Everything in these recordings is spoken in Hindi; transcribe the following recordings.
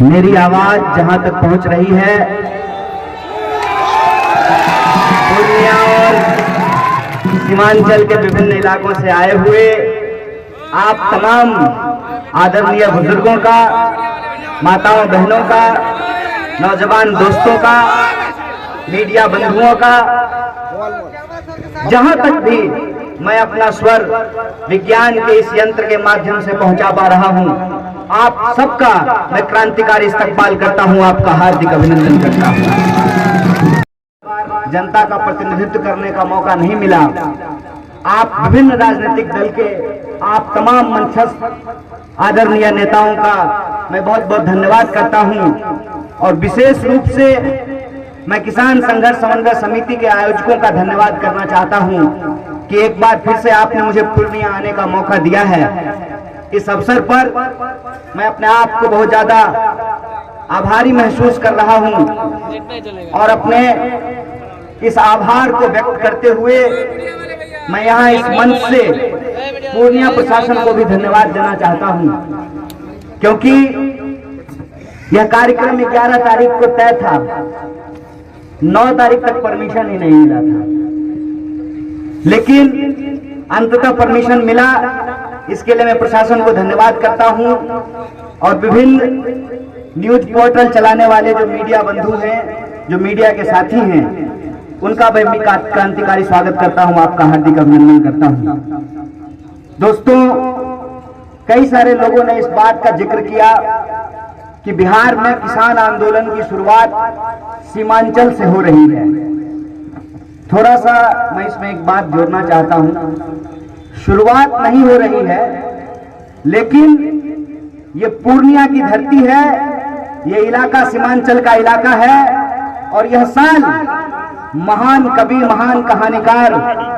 मेरी आवाज जहां तक पहुंच रही है, पूर्णिया और सीमांचल के विभिन्न इलाकों से आए हुए आप तमाम आदरणीय बुजुर्गों का, माताओं बहनों का, नौजवान दोस्तों का, मीडिया बंधुओं का, जहां तक भी मैं अपना स्वर विज्ञान के इस यंत्र के माध्यम से पहुंचा पा रहा हूं, आप सबका मैं क्रांतिकारी इस्तकबाल करता हूं, आपका हार्दिक अभिनंदन करता हूं। जनता का प्रतिनिधित्व करने का मौका नहीं मिला। आप विभिन्न राजनीतिक दल के, आप तमाम मंचस्थ आदरणीय नेताओं का मैं बहुत बहुत धन्यवाद करता हूं और विशेष रूप से मैं किसान संघर्ष समन्वय समिति के आयोजकों का धन्यवाद करना चाहता हूं कि एक बार फिर से आपने मुझे पूर्णिया आने का मौका दिया है। इस अवसर पर मैं अपने आप को बहुत ज्यादा आभारी महसूस कर रहा हूं और अपने इस आभार को व्यक्त करते हुए मैं यहाँ इस मंच से पूर्णिया प्रशासन को भी धन्यवाद देना चाहता हूं, क्योंकि यह कार्यक्रम 11 तारीख को तय था, 9 तारीख तक परमिशन ही नहीं मिला था, लेकिन अंततः परमिशन मिला। इसके लिए मैं प्रशासन को धन्यवाद करता हूं और विभिन्न न्यूज पोर्टल चलाने वाले जो मीडिया बंधु हैं, जो मीडिया के साथी हैं, उनका मैं क्रांतिकारी स्वागत करता हूं, आपका हार्दिक अभिनंदन करता हूं। दोस्तों, कई सारे लोगों ने इस बात का जिक्र किया कि बिहार में किसान आंदोलन की शुरुआत सीमांचल से हो रही है। थोड़ा सा मैं इसमें एक बात जोड़ना चाहता हूं। शुरुआत नहीं हो रही है, लेकिन ये पूर्णिया की धरती है, ये इलाका सीमांचल का इलाका है और यह साल महान कवि, महान कहानीकार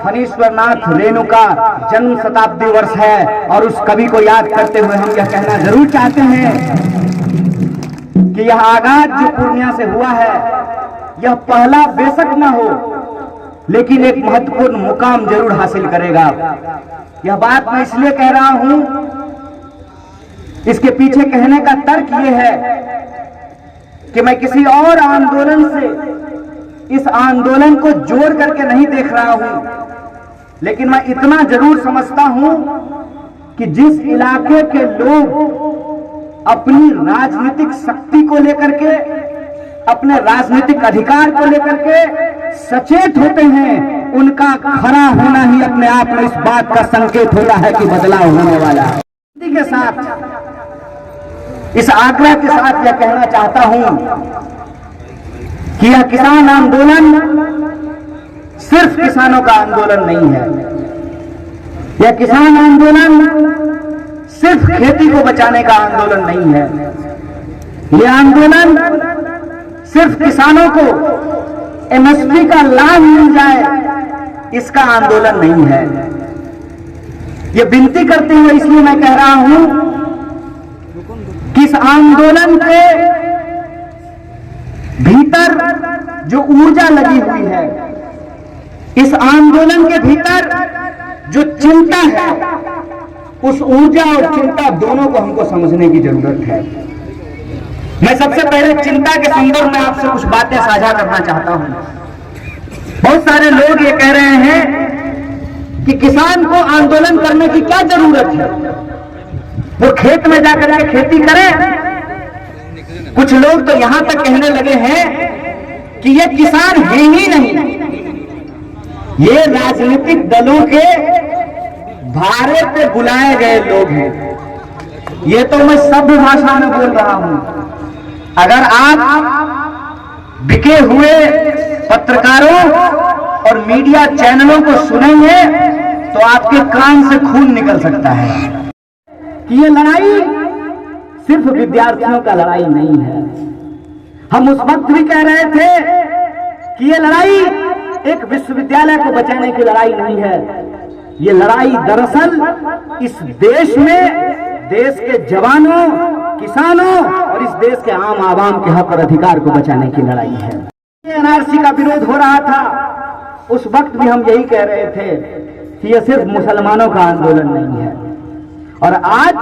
फणीश्वरनाथ रेणु का जन्म शताब्दी वर्ष है और उस कवि को याद करते हुए हम यह कहना जरूर चाहते हैं कि यह आगाज जो पूर्णिया से हुआ है, यह पहला बेशक न हो, लेकिन एक महत्वपूर्ण मुकाम जरूर हासिल करेगा। यह बात मैं इसलिए कह रहा हूं, इसके पीछे कहने का तर्क यह है कि मैं किसी और आंदोलन से इस आंदोलन को जोड़ करके नहीं देख रहा हूं, लेकिन मैं इतना जरूर समझता हूं कि जिस इलाके के लोग अपनी राजनीतिक शक्ति को लेकर के, अपने राजनीतिक अधिकार को लेकर के सचेत होते हैं, उनका खड़ा होना ही अपने आप में इस बात का संकेत होता है कि बदलाव होने वाला है। इसी के साथ, इस आग्रह के साथ यह कहना चाहता हूं कि यह किसान आंदोलन सिर्फ किसानों का आंदोलन नहीं है। यह किसान आंदोलन सिर्फ खेती को बचाने का आंदोलन नहीं है। यह आंदोलन सिर्फ किसानों को एमएसपी का लाभ मिल जाए, इसका आंदोलन नहीं है। यह विनती करते हुए इसलिए मैं कह रहा हूं कि इस आंदोलन के भीतर जो ऊर्जा लगी हुई है, इस आंदोलन के भीतर जो चिंता है, उस ऊर्जा और चिंता दोनों को हमको समझने की जरूरत है। मैं सबसे पहले चिंता के संदर्भ में आपसे कुछ बातें साझा करना चाहता हूं। बहुत सारे लोग ये कह रहे हैं कि किसान को आंदोलन करने की क्या जरूरत है, वो खेत में जाकर के खेती करे। कुछ लोग तो यहां तक कहने लगे हैं कि ये किसान है ही नहीं, ये राजनीतिक दलों के भाड़े पे बुलाए गए लोग हैं। ये तो मैं सभ्य भाषा में बोल रहा हूं। अगर आप बिके हुए पत्रकारों और मीडिया चैनलों को सुनेंगे तो आपके कान से खून निकल सकता है कि ये लड़ाई सिर्फ विद्यार्थियों का लड़ाई नहीं है। हम उस वक्त भी कह रहे थे कि ये लड़ाई एक विश्वविद्यालय को बचाने की लड़ाई नहीं है। ये लड़ाई दरअसल इस देश में देश के जवानों, किसानों और इस देश के आम आवाम के हक और अधिकार को बचाने की लड़ाई है। एनआरसी का विरोध हो रहा था, उस वक्त भी हम यही कह रहे थे कि यह सिर्फ मुसलमानों का आंदोलन नहीं है। और आज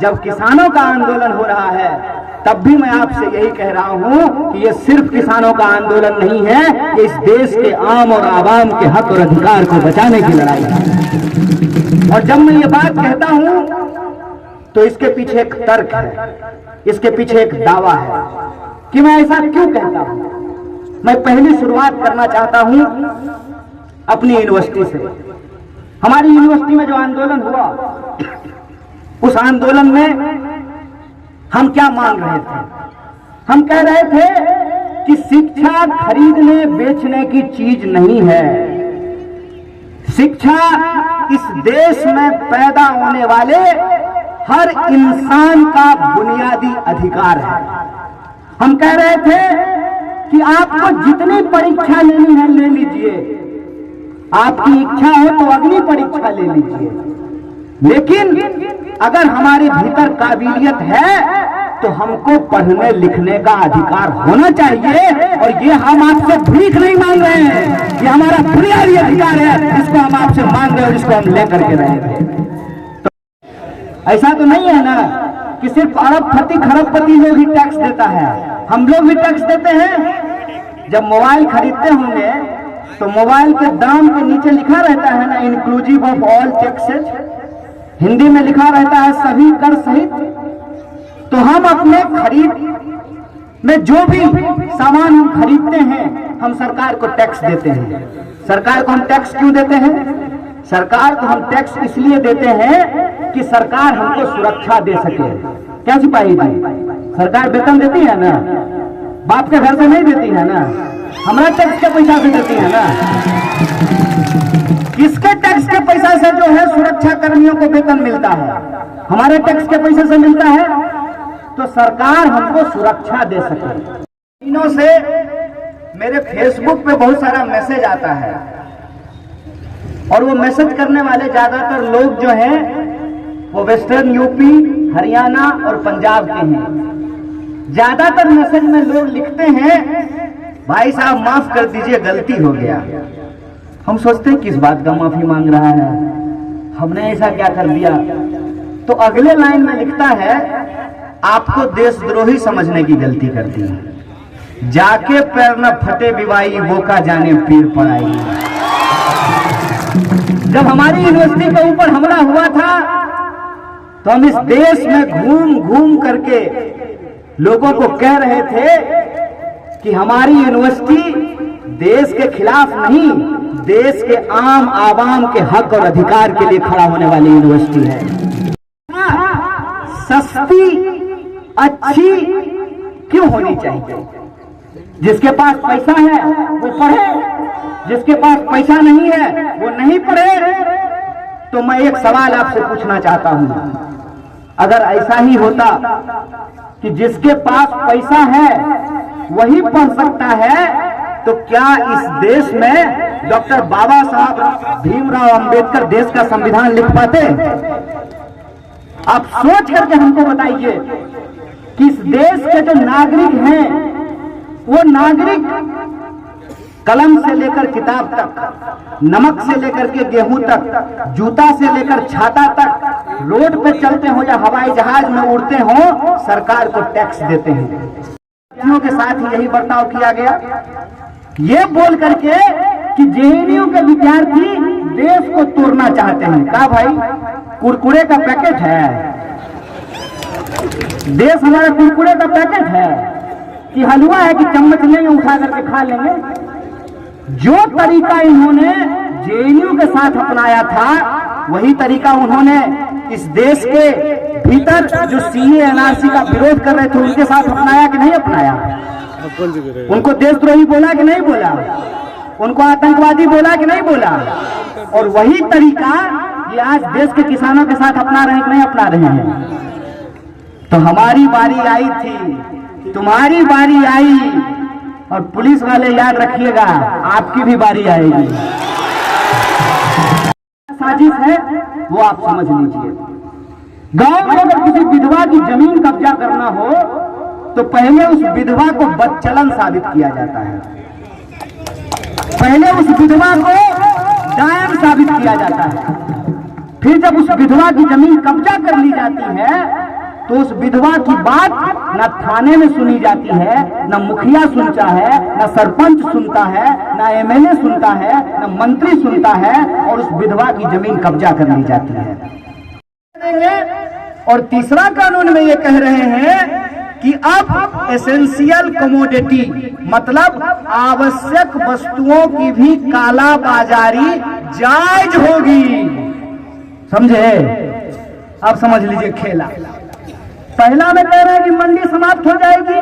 जब किसानों का आंदोलन हो रहा है तब भी मैं आपसे यही कह रहा हूं कि ये सिर्फ किसानों का आंदोलन नहीं है, ये इस देश के आम और आवाम के हक और अधिकार को बचाने की लड़ाई है। और जब मैं ये बात कहता हूं तो इसके पीछे एक तर्क है, इसके पीछे एक दावा है कि मैं ऐसा क्यों कहता हूं। मैं पहली शुरुआत करना चाहता हूं अपनी यूनिवर्सिटी से। हमारी यूनिवर्सिटी में जो आंदोलन हुआ, उस आंदोलन में हम क्या मांग रहे थे? हम कह रहे थे कि शिक्षा खरीदने बेचने की चीज नहीं है। शिक्षा इस देश में पैदा होने वाले हर इंसान का बुनियादी अधिकार है। हम कह रहे थे कि आपको जितनी परीक्षा लेनी है ले लीजिए, आपकी इच्छा हो तो अग्नि परीक्षा ले लीजिए, लेकिन अगर हमारे भीतर काबिलियत है तो हमको पढ़ने लिखने का अधिकार होना चाहिए। और ये हम आपसे भीख नहीं मांग रहे हैं, ये हमारा बुनियादी अधिकार है, जिसको हम आपसे मांग रहे हैं और जिसको हम लेकर के रहेंगे। तो ऐसा तो नहीं है ना कि सिर्फ अरबपति खरबपति लोग ही टैक्स देता है, हम लोग भी टैक्स देते हैं। जब मोबाइल खरीदते होंगे तो मोबाइल के दाम के नीचे लिखा रहता है ना, inclusive of all taxes, Hindi में लिखा रहता है सभी कर सहित। तो हम अपने खरीद में जो भी सामान हम खरीदते हैं, हम सरकार को टैक्स देते हैं। सरकार को हम टैक्स क्यों देते हैं? सरकार को हम टैक्स इसलिए देते हैं कि सरकार हमको सुरक्षा दे सके। क्या सिपाही जी, सरकार वेतन देती है ना, बाप के घर से नहीं देती है ना, हमारा टैक्स के पैसा से देती है ना। किसके टैक्स के पैसा से जो है सुरक्षा कर्मियों को वेतन मिलता है? हमारे टैक्स के पैसे से मिलता है। तो सरकार हमको सुरक्षा दे सके। दिनों से मेरे फेसबुक पे बहुत सारा मैसेज आता है और वो मैसेज करने वाले ज्यादातर लोग जो हैं वो वेस्टर्न यूपी, हरियाणा और पंजाब के हैं। ज्यादातर मैसेज में लोग लिखते हैं, भाई साहब माफ कर दीजिए, गलती हो गया। हम सोचते हैं किस बात का माफी मांग रहा है, हमने ऐसा क्या कर दिया? तो अगले लाइन में लिखता है, आपको देशद्रोही समझने की गलती कर दी, जाके पैर न फटे विवाही, वो का जाने पीर पड़ाई। जब हमारी यूनिवर्सिटी के ऊपर हमला हुआ था तो हम इस देश में घूम घूम करके लोगों को कह रहे थे कि हमारी यूनिवर्सिटी देश के खिलाफ नहीं, देश के आम आवाम के हक और अधिकार के लिए खड़ा होने वाली यूनिवर्सिटी है। सस्ती अच्छी क्यों होनी चाहिए? जिसके पास पैसा है वो पढ़े, जिसके पास पैसा नहीं है वो नहीं पढ़े। तो मैं एक सवाल आपसे पूछना चाहता हूं, अगर ऐसा ही होता कि जिसके पास पैसा है वही पढ़ सकता है, तो क्या इस देश में डॉक्टर बाबा साहब भीमराव अंबेडकर देश का संविधान लिख पाते? आप सोच करके हमको बताइए कि इस देश के जो नागरिक हैं, वो नागरिक कलम से लेकर किताब तक, नमक से लेकर के गेहूं तक, जूता से लेकर छाता तक, रोड पे चलते हो या हवाई जहाज में उड़ते हो, सरकार को टैक्स देते हैं। के साथ ही यही बर्ताव किया गया, ये बोल करके कि जेएनयू के विद्यार्थी देश को तोड़ना चाहते हैं। कहा भाई, कुरकुरे का पैकेट है देश, हमारा कुरकुरे का पैकेट है कि हलवा है कि चम्मच लेंगे उठा करके खा लेंगे? जो तरीका इन्होंने जेएनयू के साथ अपनाया था, वही तरीका उन्होंने इस देश के भीतर जो सीए एनआरसी का विरोध कर रहे थे उनके साथ अपनाया कि नहीं अपनाया? उनको देशद्रोही बोला कि नहीं बोला? उनको आतंकवादी बोला कि नहीं बोला? और वही तरीका ये आज देश के किसानों के साथ अपना रहे हैं कि नहीं अपना रहे हैं? तो हमारी बारी आई थी, तुम्हारी बारी आई, और पुलिस वाले याद रखिएगा आपकी भी बारी आएगी। साजिश है वो आप समझ लीजिए। गांव में अगर किसी विधवा की जमीन कब्जा करना हो तो पहले उस विधवा को बदचलन साबित किया जाता है, पहले उस विधवा को डायन साबित किया जाता है। फिर जब उस विधवा की जमीन कब्जा कर ली जाती है तो उस विधवा की बात न थाने में सुनी जाती है, न मुखिया सुनता है, न सरपंच सुनता है, न एमएलए सुनता है, न मंत्री सुनता है, और उस विधवा की जमीन कब्जा कर ली जाती है। और तीसरा कानून में ये कह रहे हैं कि अब एसेंशियल कमोडिटी मतलब आवश्यक वस्तुओं की भी काला बाजारी जायज होगी। समझे? अब समझ लीजिए खेला। पहला में कह रहे हैं कि मंडी समाप्त हो जाएगी,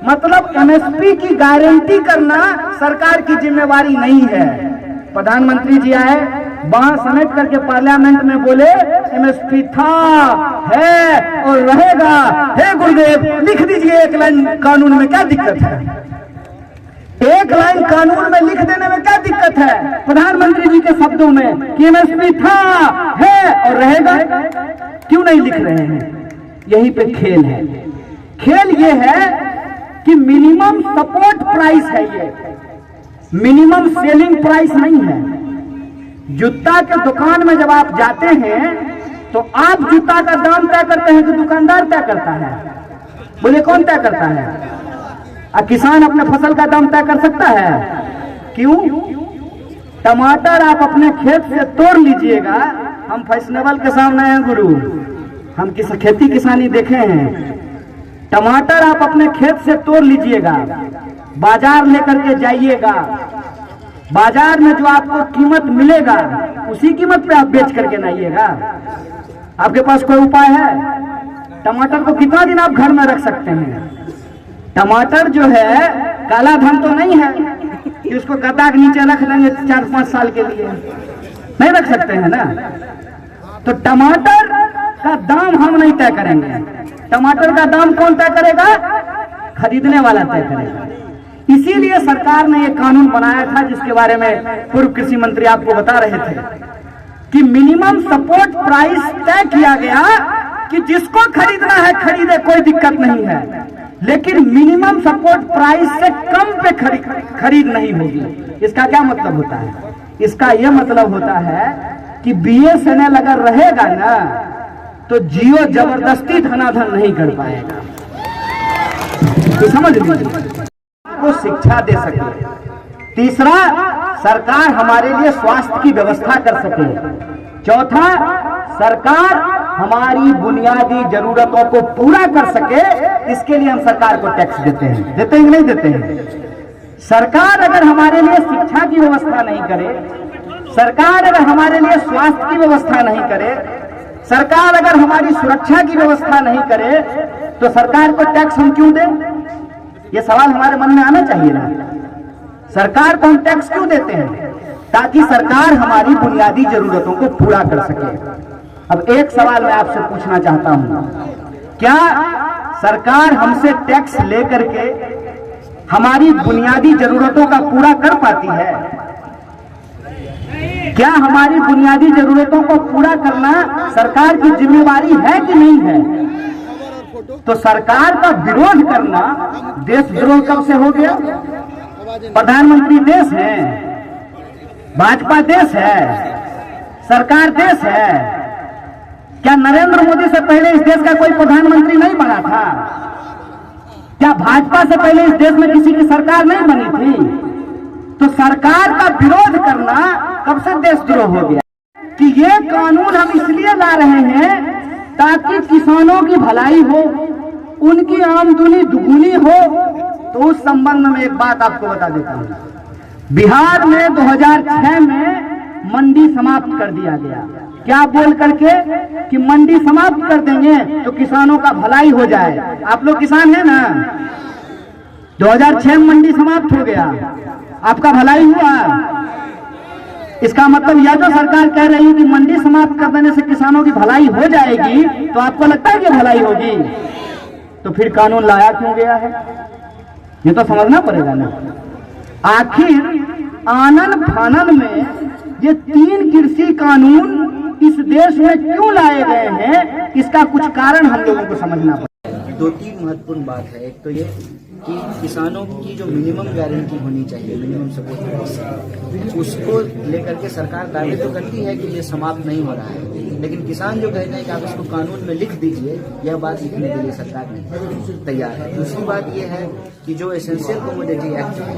मतलब एमएसपी की गारंटी करना सरकार की जिम्मेवारी नहीं है। प्रधानमंत्री जी आए, वहां समेट करके पार्लियामेंट में बोले एमएसपी था, है और रहेगा। हे गुरुदेव, लिख दीजिए एक लाइन कानून में, क्या दिक्कत है? एक लाइन कानून में लिख देने में क्या दिक्कत है? प्रधानमंत्री जी के शब्दों में कि एमएसपी था, है और रहेगा, क्यों नहीं लिख रहे हैं? यही पे खेल है। खेल ये है कि मिनिमम सपोर्ट प्राइस है, ये मिनिमम सेलिंग प्राइस नहीं है। जूता के दुकान में जब आप जाते हैं तो आप जूता का दाम तय करते हैं कि दुकानदार तय करता है? बोले कौन तय करता है? किसान अपने फसल का दाम तय कर सकता है? क्यों? टमाटर आप अपने खेत से तोड़ लीजिएगा। हम फैशनेबल के सामने हैं गुरु, हम किस खेती किसानी देखे हैं। टमाटर आप अपने खेत से तोड़ लीजिएगा, बाजार लेकर के जाइएगा, बाजार में जो आपको कीमत मिलेगा उसी कीमत पे आप बेच करके लाइएगा। आपके पास कोई उपाय है? टमाटर को कितना दिन आप घर में रख सकते हैं? टमाटर जो है काला धन तो नहीं है कि उसको गद्दा के नीचे रख देंगे 4-5 साल के लिए, नहीं रख सकते हैं ना। तो टमाटर का दाम हम नहीं तय करेंगे। टमाटर का दाम कौन तय करेगा? खरीदने वाला तय करेगा। इसीलिए सरकार ने यह कानून बनाया था, जिसके बारे में पूर्व कृषि मंत्री आपको बता रहे थे कि मिनिमम सपोर्ट प्राइस तय किया गया कि जिसको खरीदना है खरीदे, कोई दिक्कत नहीं है, लेकिन मिनिमम सपोर्ट प्राइस से कम पे खरीद नहीं होगी। इसका क्या मतलब होता है? इसका यह मतलब होता है कि बीएसएनएल अगर रहेगा ना तो जियो जबरदस्ती धनाधन नहीं कर पाएगा। तो समझ लीजिए, को शिक्षा दे सके। तीसरा, सरकार हमारे लिए स्वास्थ्य की व्यवस्था कर सके। चौथा, सरकार हमारी बुनियादी जरूरतों को पूरा कर सके, इसके लिए हम सरकार को टैक्स देते हैं। देते हैं कि नहीं देते हैं? सरकार अगर हमारे लिए शिक्षा की व्यवस्था नहीं करे, सरकार अगर हमारे लिए स्वास्थ्य की व्यवस्था नहीं करे, सरकार अगर हमारी सुरक्षा की व्यवस्था नहीं करे, तो सरकार को टैक्स हम क्यों दें? ये सवाल हमारे मन में आना चाहिए ना। सरकार को हम टैक्स क्यों देते हैं? ताकि सरकार हमारी बुनियादी जरूरतों को पूरा कर सके। अब एक सवाल मैं आपसे पूछना चाहता हूं, क्या सरकार हमसे टैक्स लेकर के हमारी बुनियादी जरूरतों का पूरा कर पाती है? क्या हमारी बुनियादी जरूरतों को पूरा करना सरकार की जिम्मेवारी है कि नहीं है? तो सरकार का विरोध करना देशद्रोह कब से हो गया? प्रधानमंत्री देश है, भाजपा देश है, सरकार देश है। क्या नरेंद्र मोदी से पहले इस देश का कोई प्रधानमंत्री नहीं बना था? क्या भाजपा से पहले इस देश में किसी की सरकार नहीं बनी थी? तो सरकार का विरोध करना कब से देशद्रोह हो गया? कि ये कानून हम इसलिए ला रहे हैं ताकि किसानों की भलाई हो, उनकी आमदनी दुगुनी हो। तो उस संबंध में एक बात आपको बता देता हूं। बिहार में 2006 में मंडी समाप्त कर दिया गया। क्या बोल करके? कि मंडी समाप्त कर देंगे तो किसानों का भलाई हो जाए। आप लोग किसान हैं ना? 2006 में मंडी समाप्त हो गया, आपका भलाई हुआ। इसका मतलब यह जो सरकार कह रही है कि मंडी समाप्त कर देने से किसानों की भलाई हो जाएगी, तो आपको लगता है कि भलाई होगी? तो फिर कानून लाया क्यों गया है? ये तो समझना पड़ेगा ना। आखिर आनन फानन में ये 3 कृषि कानून इस देश में क्यों लाए गए हैं, इसका कुछ कारण हम लोगों को समझना पड़ेगा। 2-3 महत्वपूर्ण बात है। एक तो ये कि किसानों की जो मिनिमम गारंटी होनी चाहिए, मिनिमम सपोर्ट प्राइस, उसको लेकर के सरकार दावे तो करती है कि ये समाप्त नहीं हो रहा है, लेकिन किसान जो कहते हैं कि आप इसको कानून में लिख दीजिए, यह बात लिखने के लिए सरकार नहीं तैयार है। दूसरी बात यह है कि जो एसेंशियल कमोडिटी एक्ट है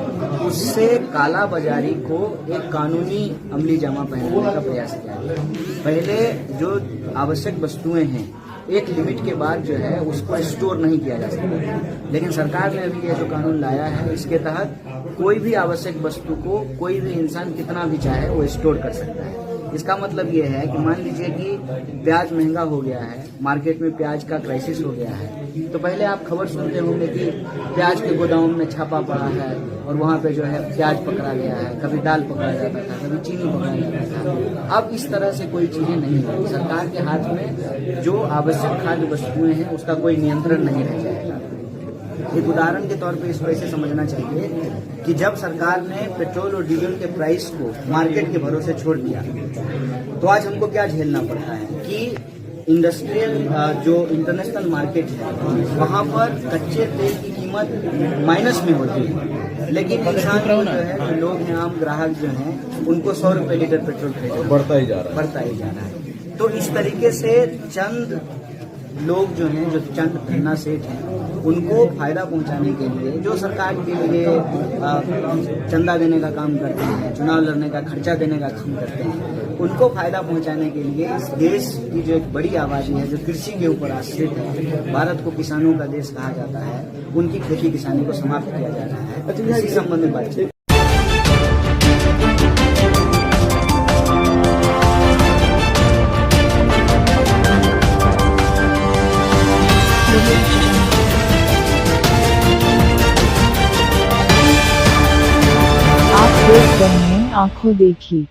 उससे काला बाजारी को एक कानूनी अमली जामा पहनाने का प्रयास किया गया। पहले जो आवश्यक वस्तुएं हैं एक लिमिट के बाद जो है उसको स्टोर नहीं किया जा सकता, लेकिन सरकार ने अभी ये जो कानून लाया है इसके तहत कोई भी आवश्यक वस्तु को कोई भी इंसान कितना भी चाहे वो स्टोर कर सकता है। इसका मतलब ये है कि मान लीजिए कि प्याज महंगा हो गया है, मार्केट में प्याज का क्राइसिस हो गया है, तो पहले आप खबर सुनते होंगे कि प्याज के गोदाम में छापा पड़ा है और वहाँ पे जो है प्याज पकड़ा गया है, कभी दाल पकड़ा जाता था, कभी चीनी पकड़ा जाता था। अब इस तरह से कोई चीजें नहीं है, सरकार के हाथ में जो आवश्यक खाद्य वस्तुएं हैं उसका कोई नियंत्रण नहीं रह जाएगा। एक उदाहरण के तौर पे इसको ऐसे समझना चाहिए कि जब सरकार ने पेट्रोल और डीजल के प्राइस को मार्केट के भरोसे छोड़ दिया तो आज हमको क्या झेलना पड़ता है कि इंडस्ट्रियल जो इंटरनेशनल मार्केट है वहाँ पर कच्चे तेल की कीमत माइनस में होती है, लेकिन किसान जो है, जो लोग हैं, आम ग्राहक जो हैं, उनको 100 रुपये लीटर पेट्रोल खरीदना बढ़ता ही जा रहा है। तो इस तरीके से चंद लोग जो हैं, जो चंद धन्ना सेठ हैं, उनको फायदा पहुंचाने के लिए जो सरकार के लिए चंदा देने का काम करते हैं, चुनाव लड़ने का खर्चा देने का काम करते हैं, उनको फायदा पहुंचाने के लिए इस देश की जो एक बड़ी आबादी है जो कृषि के ऊपर आश्रित है, भारत को किसानों का देश कहा जाता है, उनकी खेती किसानी को समाप्त किया जा रहा है। इसी संबंध में बातचीत आप देख रहे हैं आंखों देखी।